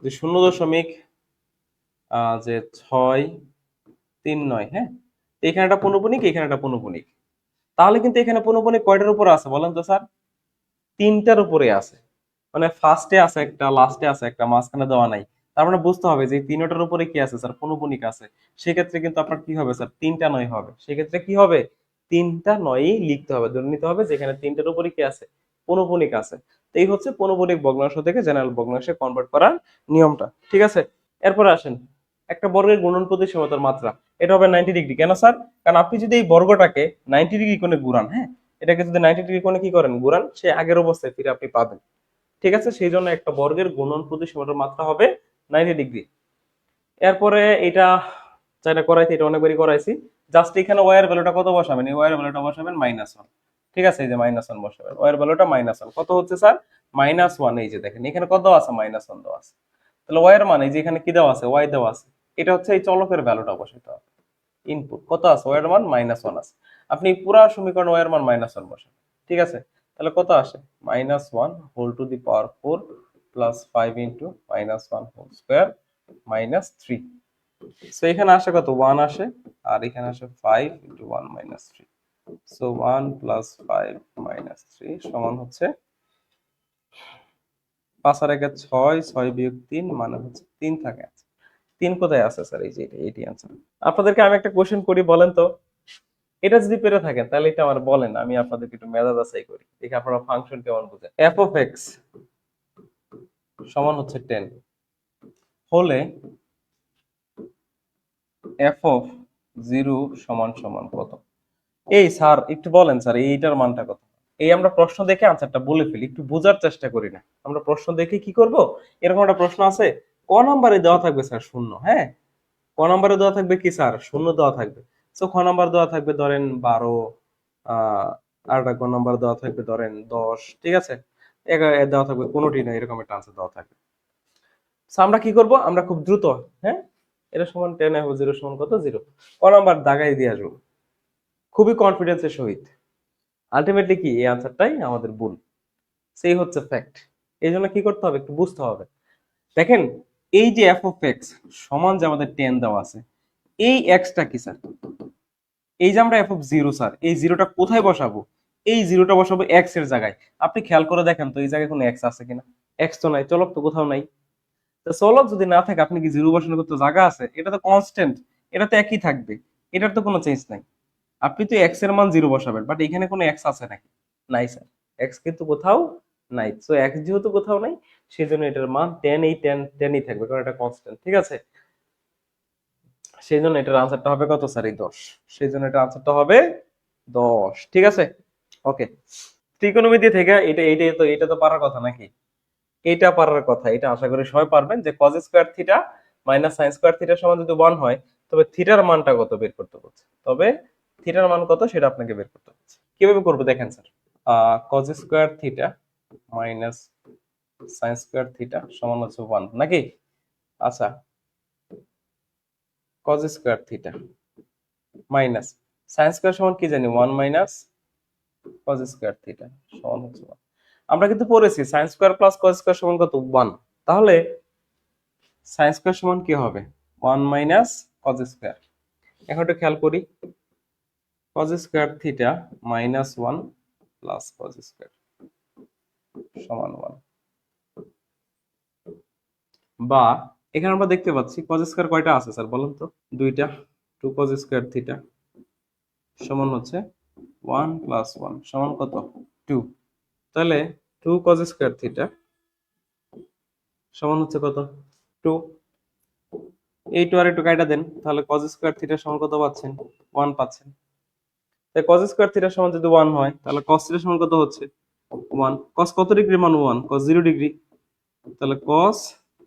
যে 0.639, হ্যাঁ, তো এখানে একটা পৌনঃপুনিক, এখানে একটা পৌনঃপুনিক, তাহলে কিন্তু এখানে পৌনঃপুনিক কয়টার উপর আছে বলেন তো স্যার? 3টার উপরে আছে। মানে ফার্স্টে আছে একটা, লাস্টে আছে একটা, মাঝখানে দেওয়া নাই। তার মানে বুঝতে হবে যে 3টার উপরে কি আছে স্যার? পৌনঃপুনিক আছে। সেক্ষেত্রে কিন্তু আপনার কি হবে স্যার? 3টা 9 হবে। সেক্ষেত্রে কি হবে? 3টা 9ই লিখতে হবে, ধরে নিতে হবে যেখানে 3টার উপরে কি আছে? পৌনঃপুনিক আছে। তো এই হচ্ছে পৌনঃপুনিক ভগ্নাংশ থেকে জেনারেল ভগ্নাংশে কনভার্ট করার নিয়মটা, ঠিক আছে? এরপর আসেন, একটা বর্গের গুণন প্রতিসমতার মাত্রা, এটা হবে 90 ডিগ্রি। কেন স্যার? কারণ আপনি যদি এই বর্গটাকে 90 ডিগ্রি কোণে ঘুরান, হ্যাঁ, এটাকে যদি 90 ডিগ্রি কোণে কি করেন? ঘুরান, সে আগের অবস্থায় ফিরে আপনি পাবেন, ঠিক আছে? সেই জন্য একটা বর্গের গুণন প্রতিসমতার মাত্রা হবে 90 ডিগ্রি। এরপরে এটা চাইনা করাইছি, এটা অনেকবারই করাইছি। জাস্ট এখানে ওয়াই এর ভ্যালুটা কত বসাবেন? এই ওয়াই এর ভ্যালুটা বসাবেন -1। ঠিক আছে, এই যে -1 বসাবেন, ওয়াই এর ভ্যালুটা -1 কত হচ্ছে স্যার -1। এই যে দেখেন এখানে কত দেওয়া আছে, -1 দেওয়া আছে, তাহলে ওয়াই এর মান এই যে এখানে কি দেওয়া আছে, ওয়াই দেওয়া আছে, এটা হচ্ছে এই চলকের ভ্যালুটা বসাতে হবে। ইনপুট কত আছে, ওয়াই এর মান -1 আছে, আপনি পুরো সমীকরণ ওয়াই এর মান -1 বসান। ঠিক আছে, তাহলে কত আসে, -1 whole to the power 4 plus 5 into -1 whole square -3। So এখানে আসে কত, 1 আসে, আর এখানে আসে 5 ইন্টু 1 -3। সো 1 প্লাস 5 -3 সমান হচ্ছে 5 আর 1 6, 6 বিয়োগ 3 মানে হচ্ছে 3 থাকে। 3 কোথায় আছে স্যার, এই যে এটি আনসার। আপনাদেরকে আমি একটা কোশ্চেন করি, বলেন তো, এটা যদি পেরে থাকেন তাহলে এটা আমার বলেন, আমি আপনাদেরকে একটু মেধা যাচাই করি, দেখি আপনারা ফাংশন কেমন বুঝেন। এফ অফ এক্স সমান হচ্ছে 10 হলে এফ অফ 0 সমান সমান কত? এই স্যার একটু বলেন স্যার, এইটার মানটা কত? এই আমরা প্রশ্ন দেখে আনসারটা বলে ফেলি, একটু বোঝার চেষ্টা করি না। আমরা প্রশ্ন দেখে কি করব, এরকম একটা প্রশ্ন আছে, ক নাম্বারে দেওয়া থাকবে স্যার 0, হ্যাঁ, ক নাম্বারে দেওয়া থাকবে কি স্যার, 0 দেওয়া থাকবে। সো খ নাম্বার দেওয়া থাকবে ধরেন 12, আর একটা ক নাম্বার দেওয়া থাকবে ধরেন 10, ঠিক আছে, দেওয়া থাকবে কোনোটি না, এরকম একটা আনসার দেওয়া থাকবে। সো আমরা কি করব, আমরা খুব দ্রুত, হ্যাঁ, এটা সমান 10, এফ 0 সমান কত, 0, ক নাম্বার দাগাই দিয়ে আসবো খুবই কনফিডেন্সের সহিত। আলটিমেটলি কি, এই আনসারটাই আমাদের ভুল, সেই হচ্ছে ফ্যাক্ট। এই জন্য কি করতে হবে, একটু বুঝতে হবে। দেখেন, এই যে এফ অফ এক্স সমান যে আমাদের 10 দেওয়া আছে, এই এক্সটা কি স্যার, এই যে আমরা এফ অফ 0 স্যার, এই জিরোটা কোথায় বসাবো, এই জিরোটা বসাবো এক্স এর জায়গায়। আপনি খেয়াল করে দেখেন তো এই জায়গায় কোনো এক্স আছে কিনা, এক্স তো নাই, চলক তো কোথাও নাই। তো চলক যদি না থাকে আপনি কি জিরো বসানোর করতে জায়গা আছে? এটা তো কনস্ট্যান্ট, এটা তো একই থাকবে, এটার তো কোনো চেঞ্জ নাই। আপনি তো এক্স এর মান 0 বসাবেন, বাট এখানে কোনো এক্স আছে নাকি, নাই স্যার, এক্স কিন্তু কোথাও নাই। সো এক্স যেহেতু কোথাও নাই, সেজন্য এটার মান 10, এই 10ই থাকবে, কারণ এটা কনস্ট্যান্ট। ঠিক আছে, সেই জন্য এটার আনসারটা হবে কত স্যার, এই 10। সেই জন্য এটার আনসারটা হবে 10। ঠিক আছে, ওকে। ত্রিকোণমিতি থেকে এটা তো পারার কথা নাকি, এটা পারার কথা, এটা আশা করি সবাই পারবেন যে cos square theta minus sin square theta সমান যদি 1 হয়, তবে থিটার মানটা কত বের করতে হচ্ছে, তবে থিটার মান কত সেটা আপনাকে বের করতে হচ্ছে। কিভাবে করব দেখেন sir, cos square theta minus sin square theta সমান হচ্ছে 1 নাকি? আচ্ছা, cos square theta minus sin square সমান কি জানি, 1 মাইনাস cos স্কয়ার থিটা সমান হচ্ছে 1। আমরা কিন্তু পড়েছি sin square plus cos square সমান কত, 1। তাহলে sin স্কয়ার সমান কি হবে, 1 মাইনাস cos স্কয়ার। এখন একটু খেয়াল করি, cos square theta minus 1 plus cos square সমান 1। বা এখানে আমরা দেখতে পাচ্ছি cos স্কয়ার কয়টা আছে স্যার বলুন তো, দুইটা, 2 cos স্কয়ার থিটা সমান হচ্ছে 1 প্লাস 1 সমান কত, 2। তাহলে 2 cos স্কয়ার থিটা সমান হচ্ছে কত, 2। এই 2 আর একটু কাটা দেন, তাহলে cos স্কয়ার থিটা সমান কত পাচ্ছেন, 1 পাচ্ছেন। তাই cos স্কয়ার থিটা সমান যদি 1 হয়, তাহলে cos থিটা সমান কত হচ্ছে, 1। cos কত ডিগ্রি মান, 1, cos 0 ডিগ্রি, তাহলে cos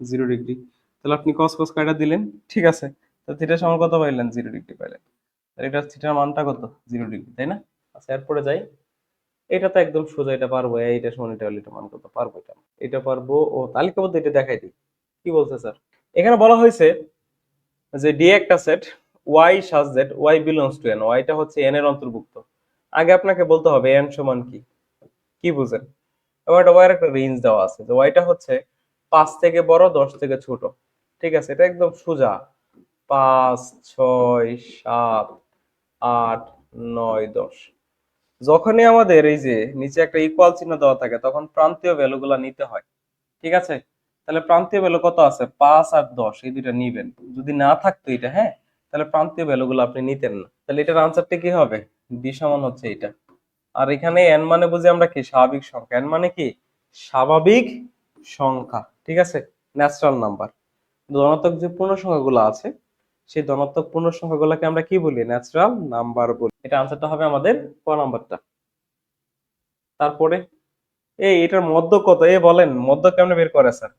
0 ডিগ্রি। তাহলে আপনি cos cos কাটা দিলেন, ঠিক আছে, তো থিটা সমান কত পাইলেন, 0 ডিগ্রি পাইলেন। তাহলে এটা থিটার মানটা কত, 0 ডিগ্রি, তাই না? আচ্ছা, এরপরে যাই, এটা তো একদম সোজা, এটা পারবো, এইটা সমান এটা হলে এটা মান কত পারবো, এটা পারবো। ও তালিকাবদ্ধ এটা দেখাই দিই, কি বলছে স্যার, এখানে বলা হয়েছে যে ডি একটা set y such that y belongs to n, y টা হচ্ছে n এর অন্তর্ভুক্ত। আগে আপনাকে বলতে হবে n সমান কি, কি বুঝেন? এবার এটা y এর একটা রেঞ্জ দেওয়া আছে, যে y টা হচ্ছে 5 থেকে বড়, 10 থেকে ছোট। ঠিক আছে, এটা একদম সোজা, 5, 6, 7, 8, 9, 10। যখনই আমাদের এই যে নিচে একটা ইকুয়াল চিহ্ন দেওয়া থাকে, তখন প্রান্তীয় ভ্যালুগুলো নিতে হয়। ঠিক আছে, তাহলে প্রান্তীয় ভ্যালু কত আছে, 5 আর 10, এই দুইটা নিবেন। যদি না থাকতো এটা, হ্যাঁ, তাহলে প্রান্তীয় ভ্যালুগুলো আপনি নিতেন না। তাহলে এটার আনসারটা কি হবে, ডি সমান হচ্ছে এটা। আর এখানে এন মানে বুঝি আমরা কি, স্বাভাবিক সংখ্যা। এন মানে কি, স্বাভাবিক সংখ্যা। ঠিক আছে, ন্যাচারাল নাম্বার। ধনাত্মক যে পূর্ণ সংখ্যাগুলো আছে, সেই ধনাত্মক পূর্ণ সংখ্যাগুলোকে আমরা কি বলি, ন্যাচারাল নাম্বার বলি। এটা আনসারটা হবে আমাদের ক নাম্বারটা। তারপরে এটার মধ্যক কত, বলেন মধ্যক কেমনে বের করে স্যার?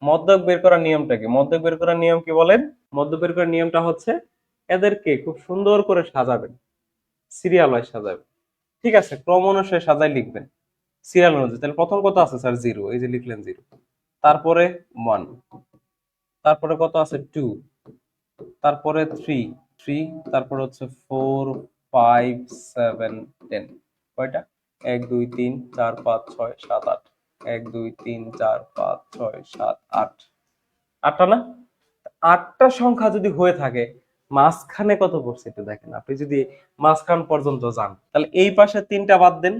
মধ্যক বের করার নিয়মটা কি, মধ্যক বের করার নিয়ম কি বলেন? মধ্যক বের করার নিয়মটা হচ্ছে এদেরকে খুব সুন্দর করে সাজাবেন, সিরিয়াল ওয়াইজ সাজাবেন। ঠিক আছে, ক্রম অনুসারে সাজায় লিখবেন সিরিয়াল অনুযায়ী। তাহলে প্রথম কত আছে স্যার? 0, এই যে লিখলেন 0। তারপরে 1, তারপরে কত আছে? 2, তারপরে 3, তারপরে হচ্ছে 4, 5, 7, 10। কয়টা? 1 2 3 4 5 6 7 8। 1 2 3 4 5 6 7 8। আটটা না? আটটা সংখ্যা যদি হয়ে থাকে, মাঝখানে কত পড়ছে একটু দেখেন। আপনি যদি মাঝখান পর্যন্ত যান, তাহলে এই পাশে 3টা বাদ দেন,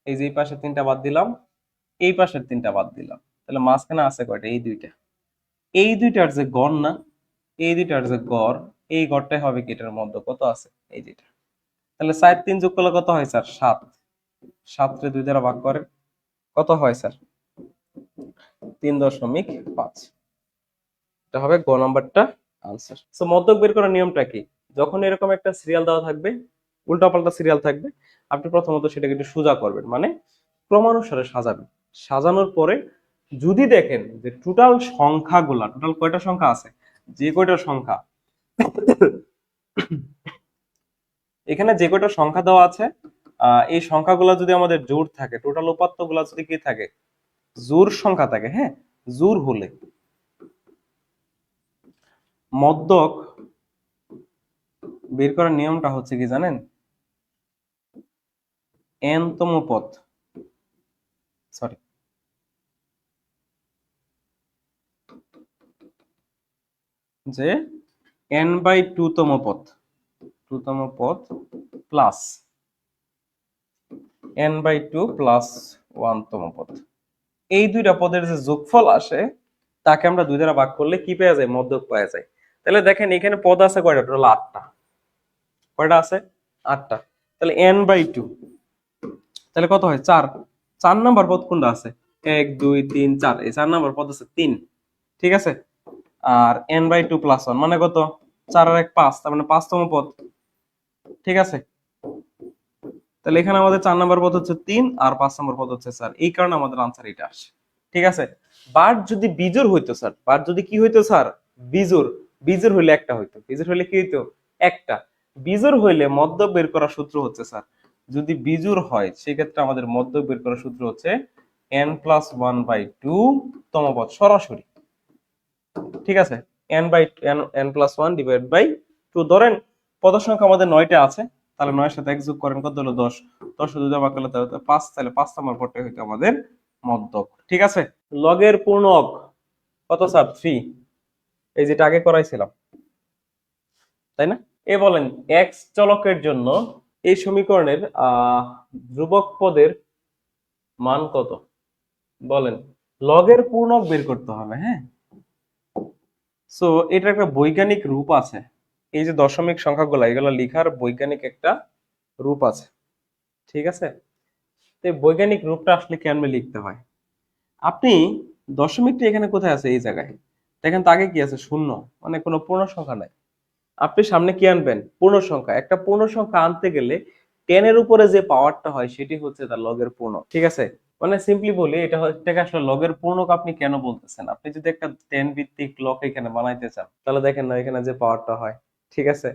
এই যে এই পাশে 3টা বাদ দিলাম, এই পাশের 3টা বাদ দিলাম, তাহলে মাঝখানে আছে কয়টা? এই দুইটা। এই দুইটার যে গড় না, এই দুইটার যে গড়, এই গড়টাই হবে কি এটার মধ্যে কত আছে? এই যেটা। তাহলে 4 3 যোগ করলে কত হয় স্যার? 7। 7 রে 2 দ্বারা ভাগ করেন, কত হয় স্যার? 3.5। এটা হবে গ নাম্বারটা আনসার। সো মধ্যক বের করার নিয়মটা কি? যখন এরকম একটা সিরিয়াল দেওয়া থাকবে, উল্টাপাল্টা সিরিয়াল থাকবে, আপনি প্রথমত সেটাকে একটু সোজা করবেন, মানে ক্রমানুসারে সাজাবেন। সাজানোর পরে যদি দেখেন যে টোটাল সংখ্যাগুলা, টোটাল কয়টা সংখ্যা আছে, যে কয়টা সংখ্যা এখানে যে কয়টা সংখ্যা দেওয়া আছে, এই সংখ্যাগুলো যদি আমাদের জোড় থাকে, টোটাল উপাত্তগুলো যদি কি থাকে? জোড় সংখ্যা থাকে, হ্যাঁ, জোড় হলে মধ্যক বের করার নিয়মটা হচ্ছে কি জানেন? n-তম পদ, সরি, যে n/2-তম পদ, 2তম পদ প্লাস n/2 প্লাস 1তম পদ, এই দুইটা পদের যে যোগফল আসে তাকে আমরা 2 দ্বারা ভাগ করলে কি পাওয়া যায়? মধ্যক পাওয়া যায়। তাহলে দেখেন এখানে পদ আছে কয়টা? টোটাল 8টা। কয়টা আছে? 8টা। তাহলে n/2, তাহলে কত হয়? 4। 4 নাম্বার পদ কোনটা আছে? 1 2 3 4, এই 4 নাম্বার পদ আছে 3। ঠিক আছে। আর n/2 প্লাস 1 মানে কত? 4 আর 1 5, তার মানে 5তম পদ। ঠিক আছে। তাহলে এখানে আমাদের 4 নাম্বার পদ হচ্ছে 3 আর 5 নাম্বার পদ হচ্ছে 4, এই কারণে আমাদের আনসার এটা আসে। ঠিক আছে। বাট যদি বিজোড় হইতো স্যার, বাট যদি কি হইতো স্যার? বিজোড়। বিজোড় হইলে একটা হইতো। বিজোড় হইলে কি হইতো? একটা। বিজোড় হইলে মধ্যক বের করার সূত্র হচ্ছে স্যার, যদি বিজোড় হয় সেক্ষেত্রে আমাদের মধ্যক বের করার সূত্র হচ্ছে n+1/2 তম পদ সরাসরি। ঠিক আছে। n+1 divide by 2। ধরেন পদ সংখ্যা আমাদের 9টা আছে, তাহলে 9 এর সাথে 1 যোগ করেন, কত হলো? 10। 10 2 দিয়ে ভাগ করলে তাহলে 5, তাহলে 5 নম্বর পদটা হইতো আমাদের মধ্যক। ঠিক আছে। লগের পূর্ণক কত স্যার? 3। এই যেটা আগে করাইছিলাম, তাই না? এ বলেন x চলকের জন্য এই সমীকরণের ধ্রুবক পদের মান কত? বলেন। লগের পূর্ণক বের করতে হবে, হ্যাঁ। সো এটা একটা বৈজ্ঞানিক রূপ আছে, এই যে দশমিক সংখ্যাগুলো, এগুলো লেখার বৈজ্ঞানিক একটা রূপ আছে। ঠিক আছে। তো এই বৈজ্ঞানিক রূপটা আসলে কেমনে লিখতে হয়? আপনি দশমিকটা এখানে কোথায় আছে? এই জায়গায় দেখেন তো, আগে কি আছে? শূন্য, মানে কোনো পূর্ণ সংখ্যা নাই। আপনি সামনে কি আনবেন? পূর্ণ সংখ্যা। একটা পূর্ণ সংখ্যা আনতে গেলে 10 এর উপরে যে পাওয়ারটা হয় সেটি হচ্ছে তার লগের পূর্ণ। ঠিক আছে। মানে সিম্পলি বলি, এটাকে আসলে লগের পূর্ণক আপনি কেন বলতেছেন? আপনি যদি একটা 10 ভিত্তিক লগ এখানে বানাইতে চান, তাহলে দেখেন না এখানে যে পাওয়ারটা হয়। ঠিক আছে।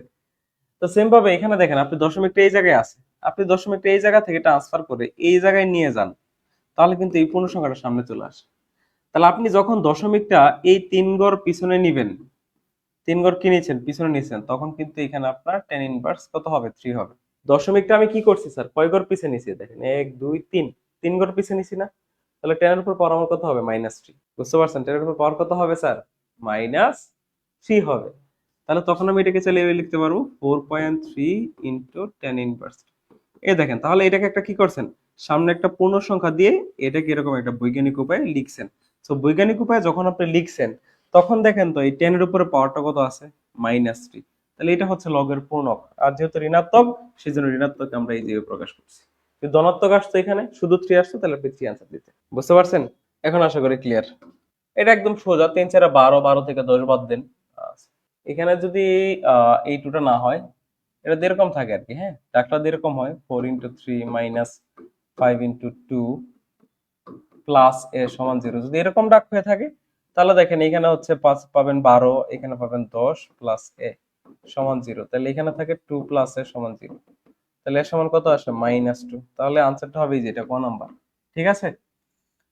তো সেম ভাবে এখানে দেখেন, আপনি দশমিকটা এই জায়গায় আছে, আপনি দশমিকটা এই জায়গা থেকে ট্রান্সফার করে এই জায়গায় নিয়ে যান, তাহলে কিন্তু এই পূর্ণ সংখ্যাটা সামনে চলে আসে। তাহলে আপনি যখন দশমিকটা এই 3 ঘর পিছনে নিবেন, 3 ঘর কি নিয়েছেন? পিছনে নিয়েছেন, তখন কিন্তু এখানে আপনার tan ইনভার্স কত হবে? 3 হবে। দশমিকটা আমি কি করছি স্যার? কয় ঘর পিছে নিছি? দেখেন 1 2 3, 3 ঘর পিছে নিছি না? তাহলে tan এর উপর পাওয়ার আমার কত হবে? -3। বুঝতে পারছেন? tan এর উপর পাওয়ার কত হবে স্যার? -3 হবে। তাহলে তখন আমি এটাকে চাইলে এভাবে লিখতে পারবো 4.3 ইনটু tan ইনভার্স। এই দেখেন, তাহলে এটাকে একটা কি করছেন? সামনে একটা পূর্ণ সংখ্যা দিয়ে এটাকে এরকম একটা বৈজ্ঞানিক উপায়ে লিখছেন। সো বৈজ্ঞানিক উপায়ে যখন আপনি লিখছেন, তখন দেখেন তো এই 10 এর উপরে পাওয়ারটা কত আছে? -3। তাহলে এটা হচ্ছে লগের পূর্ণক। আর যেহেতু ঋণাত্মক, সেজন্য ঋণাত্মক আমরা এই যে প্রকাশ করছি। যদি ধনাত্মক আসতো এখানে, শুধু 3 আসতো, তাহলে আপনি 3 আনসার দিতেন। বুঝতে পারছেন? এখন আশা করি ক্লিয়ার। এটা একদম সোজা। 3 4 12, 12 থেকে 10 বাদ দেন। এখানে যদি এই টুটা না হয়, এটা এরকম থাকে আর কি, হ্যাঁ। ডাকটা এরকম হয় 4 × 3 - 5 × 2 প্লাস a সমান 0। যদি এরকম ডাক হয়ে থাকে, তাহলে দেখেন এখানে হচ্ছে 5 পাবেন 12, এখানে পাবেন 10 প্লাস a সমান 0। তাহলে এখানে থাকে 2 প্লাস a সমান 0। তাহলে এর সমান কত আসে -2। তাহলে আনসারটা হবে এই যে এটা ক নাম্বার। ঠিক আছে,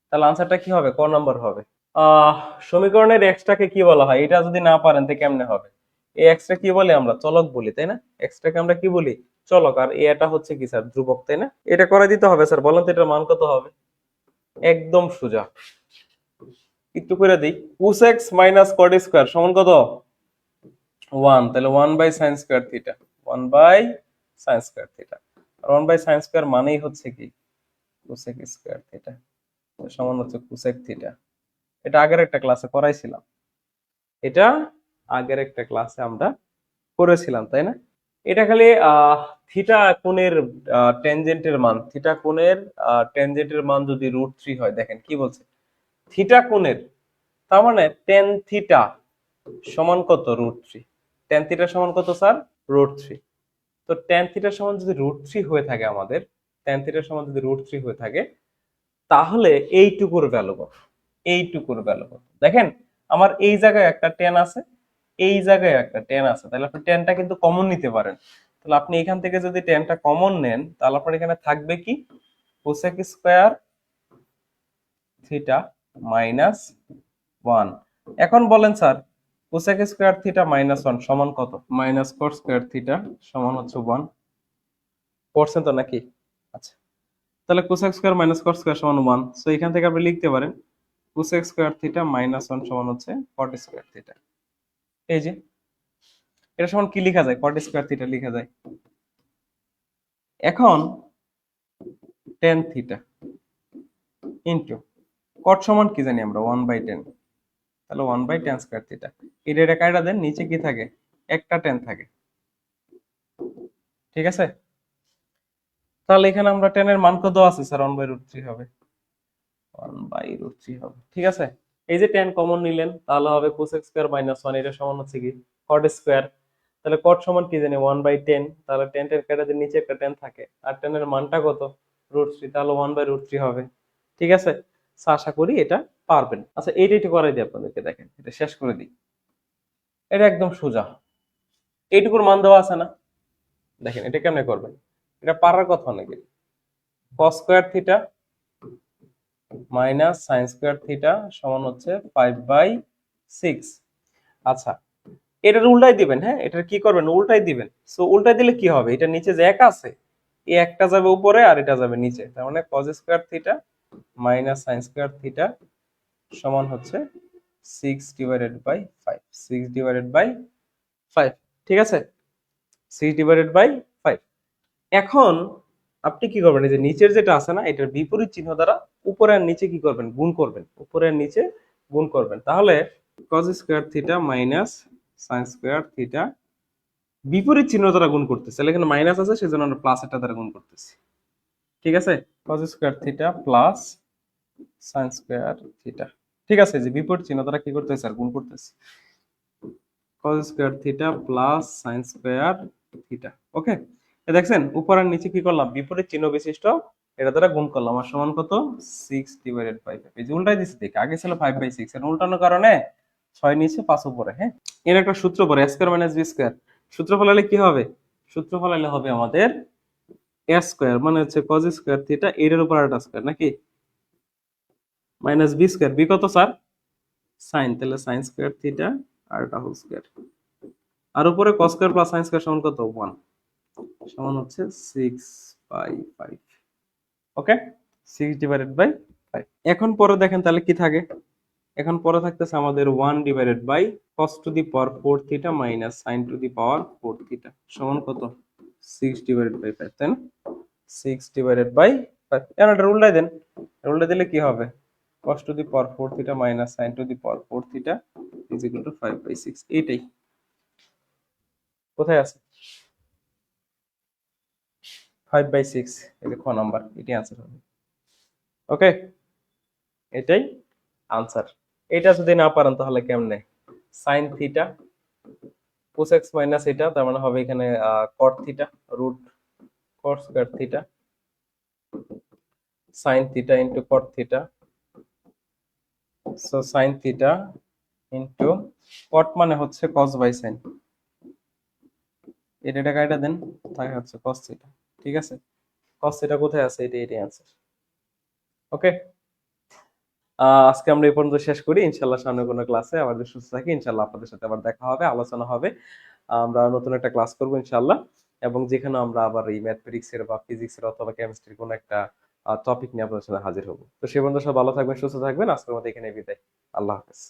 তাহলে আনসারটা কি হবে, ক নাম্বার হবে। আহ সমীকরণের এক্সটাকে কি বলা হয়, এটা যদি না পারেন তো কেমনে হবে। এই এক্সটা কি বলে, আমরা চলক বলি, তাই না? এক্সটাকে আমরা কি বলি, চলক। আর এটা হচ্ছে কি স্যার, ধ্রুবক, তাই না? এটা করে দিতে হবে স্যার, বলেন তো এটার মান কত হবে। একদম সোজা, একটু করে দিই। cos x minus cot square সমান কত, 1। তাহলে 1/sin²θ, 1/sin²θ। আর 1/sin² মানেই হচ্ছে কি cosec²θ, সমান হচ্ছে cosec θ। এটা আগের একটা ক্লাসে করাইছিলাম, এটা আগের একটা ক্লাসে আমরা করেছিলাম, তাই না? এটা খালি থিটা কোণের ট্যানজেন্টের মান, থিটা কোণের ট্যানজেন্টের মান যদি √3 হয়, দেখেন কি বলছে, থিটা কোণের, তার মানে tan থিটা সমান কত, √3। tan থিটা সমান কত স্যার, √3। তো tan থিটা সমান যদি √3 হয়ে থাকে আমাদের, tan থিটা সমান যদি √3 হয়ে থাকে, তাহলে এইটুকুর ভ্যালু কত, এইটুকুর ভ্যালু কত। দেখেন আমার এই জায়গায় একটা tan আছে, এই জায়গায় একটা tan আছে, তাহলে আপনি tanটা কিন্তু কমন নিতে পারেন। তাহলে আপনি এখান থেকে যদি tanটা কমন নেন, তাহলে আপনার এখানে থাকবে কি, cosec² θ -1। এখন বলেন স্যার, cosec² θ -1 সমান কত, -cot² θ সমান হচ্ছে 1। পড়ছেন তো নাকি? আচ্ছা, তাহলে cosec² -cot² সমান 1। সো এখান থেকে আপনি লিখতে পারেন cosec² θ -1 সমান হচ্ছে cot² θ। এই যে এটা সমান কি লেখা যায়, cot² θ লেখা যায়। এখন tan θ ইনটু cot সমান কি জানি আমরা, 1/10। তাহলে 1/tan² θ। এটা কাটা দেন, নিচে কি থাকে, একটা tan থাকে। ঠিক আছে, তাহলে এখানে আমরা tan এর মান কত আছে স্যার, 1/√3 হবে, 1/√3 হবে। ঠিক আছে, এই যে tan কমন নিলেন, তাহলে হবে cosec² -1, এটা সমান হচ্ছে কি cot²। তাহলে cot সমান কি জানি 1/10, তাহলে tan কেটে দিয়ে নিচে একটা tan থাকে, আর tan এর মানটা কত, √3, তাহলে 1/√3 হবে। ঠিক আছে, আশা করি এটা পারবেন। আচ্ছা এইটা একটু করাই দিই আপনাদেরকে, দেখেন এটা শেষ করে দিই। এটা একদম সোজা, এইটুকুর মান দেওয়া আছে না, দেখেন এটা কেমনে করবেন, এটা পারার কথা অনেকে। cos² θ -sin² θ সমান হচ্ছে 5/6। আচ্ছা, এটার উল্টাই দিবেন, হ্যাঁ এটার কি করবেন, উল্টাই দিবেন। সো উল্টাই দিলে কি হবে, এটা নিচে যে এক আছে, এই একটা যাবে উপরে আর এটা যাবে নিচে, তার মানে cos² θ -sin² θ সমান হচ্ছে 6/5, 6/5। ঠিক আছে, 6/5। এখন আপনি কি করবেন, এই যে নিচের যেটা আছে না, এটার বিপরীত চিহ্ন দ্বারা উপরে আর নিচে কি করবেন, গুণ করবেন, উপরে আর নিচে গুণ করবেন। তাহলে cos² θ -sin² θ বিপরীত চিহ্ন দ্বারা গুণ করতেছে, তাহলে এখানে মাইনাস আছে সেজন্য আমরা প্লাস এটা দ্বারা গুণ করতেছি। ঠিক আছে, cos² θ প্লাস sin² θ। ঠিক আছে, যে বিপরীত চিহ্ন দ্বারা কি করতেছে স্যার, গুণ করতেছি, cos² θ প্লাস sin² θ। ওকে, দেখছেন উপর আর নিচে কি করলাম, বিপরীত চিহ্ন বিশিষ্ট এটা দ্বারা গুণ করলাম, আর সমান কত, 6/5। এই যে উল্টাই দিচ্ছি, দেখি আগে ছিল 5/6, এর উল্টানোর কারণে 6 নিচে 5 উপরে। হ্যাঁ, এর একটা সূত্র পড়ে, a² - b²। সূত্র ফলালে কি হবে, সূত্র ফলালে হবে আমাদের a² মানে হচ্ছে cos² θ এর উপর আরেকটা স্কয়ার নাকি, -b², b কত স্যার, sin, তাহলে sin² θ আর এটা হোল স্কয়ার, আর উপরে cos² + sin² সমান কত, 1, সমান হচ্ছে 6/5। ওকে, 6/5। এখন পরে দেখেন তাহলে কি থাকে, এখন পরে থাকতেছে আমাদের 1/cos⁴ θ -sin⁴ θ সমান কত, 6/5, তাই না, 6/5। এখন এটা উল্টাই দেন, উল্টাই দিলে কি হবে, cos⁴ θ -sin⁴ θ = 5/6। এইটাই কোথায় আছে, 5/6, এই যে খ নাম্বার, এটাই आंसर হবে। ওকে, এটাই आंसर। এটা যদি না পারেন তাহলে কেমনে, sin θ cos x - θ, তার মানে হবে এখানে cot θ √cos² θ sin θ into cot θ, so sin θ into cot মানে হচ্ছে cos/sin, এটা কাটা দেন, তাই হচ্ছে cos θ। ঠিক আছে, cos থিটা কোথায় আছে, এটাই অ্যান্সার। ওকে, আজকে আমরা এই পর্যন্ত শেষ করি। ইনশাআল্লাহ সামনে কোনো ক্লাসে আবার যদি সুস্থ থাকি ইনশাআল্লাহ আপনাদের সাথে আবার দেখা হবে, আলোচনা হবে। আমরা নতুন একটা ক্লাস করব ইনশাআল্লাহ, এবং যেখানে আমরা আবার এই ম্যাথমেটিক্স এর বা ফিজিক্স এর অথবা কেমিস্ট্রির কোনো একটা টপিক নিয়ে আপনাদের সাথে হাজির হব। তো সে পর্যন্ত সব ভালো থাকবেন, সুস্থ থাকবেন। আজকের মতো এখানে বিদায়। আল্লাহ হাফেজ।